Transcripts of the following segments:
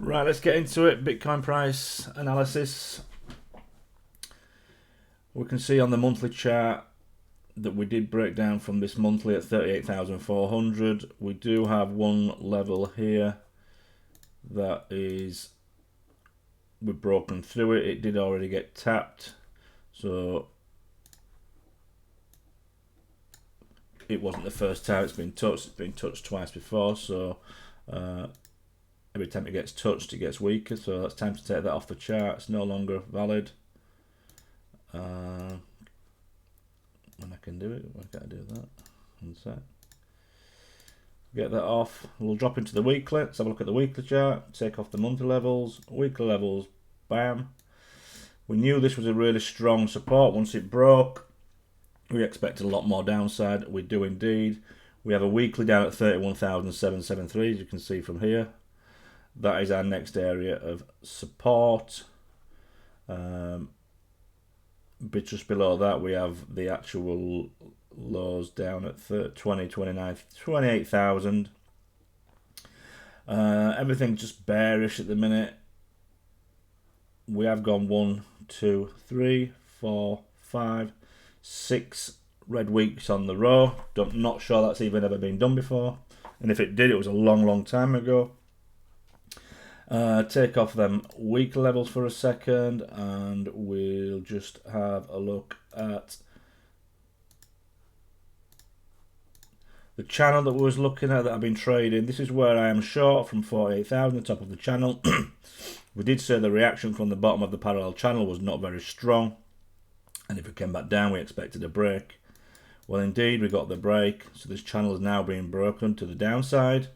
Right, let's get into it. Bitcoin price analysis. We can see on the monthly chart that we did break down from this monthly at 38,400. We do have one level here that is, we've broken through it. It did already get tapped, so it wasn't the first time it's been touched. It's been touched twice before, so every time it gets touched, it gets weaker. So it's time to take that off the chart. It's no longer valid. When I can do it, why can't I do that? One sec. Get that off. We'll drop into the weekly. Let's have a look at the weekly chart. Take off the monthly levels. Weekly levels. Bam. We knew this was a really strong support. Once it broke, we expected a lot more downside. We do indeed. We have a weekly down at 31,773, as you can see from here. That is our next area of support. Just below that, we have the actual lows down at 28,000. Everything's just bearish at the minute. We have gone 1, 2, 3, 4, 5, 6 red weeks on the row. Not sure that's even ever been done before, and if it did, it was a long time ago. Take off them week levels for a second, and we'll just have a look at the channel that we was looking at that I've been trading. This is where I am short from 48,000, the top of the channel. We did say the reaction from the bottom of the parallel channel was not very strong, and if it came back down, we expected a break. Well, indeed, we got the break, so this channel is now being broken to the downside.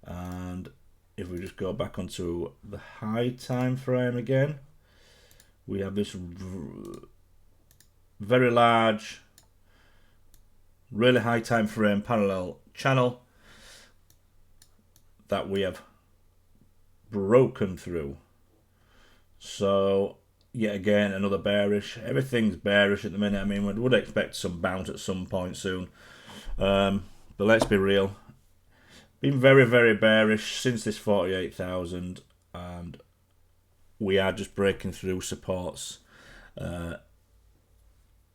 And if we just go back onto the high time frame again, we have this very large, really high time frame parallel channel that we have broken through. So yet again, another bearish. Everything's bearish at the minute. I mean, we would expect some bounce at some point soon, but let's be real. Been very bearish since this 48,000, and we are just breaking through supports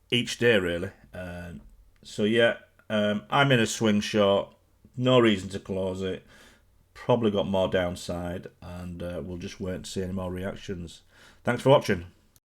each day, really. So yeah, I'm in a swing short. No reason to close it. Probably got more downside, and we'll just wait to see any more reactions. Thanks for watching.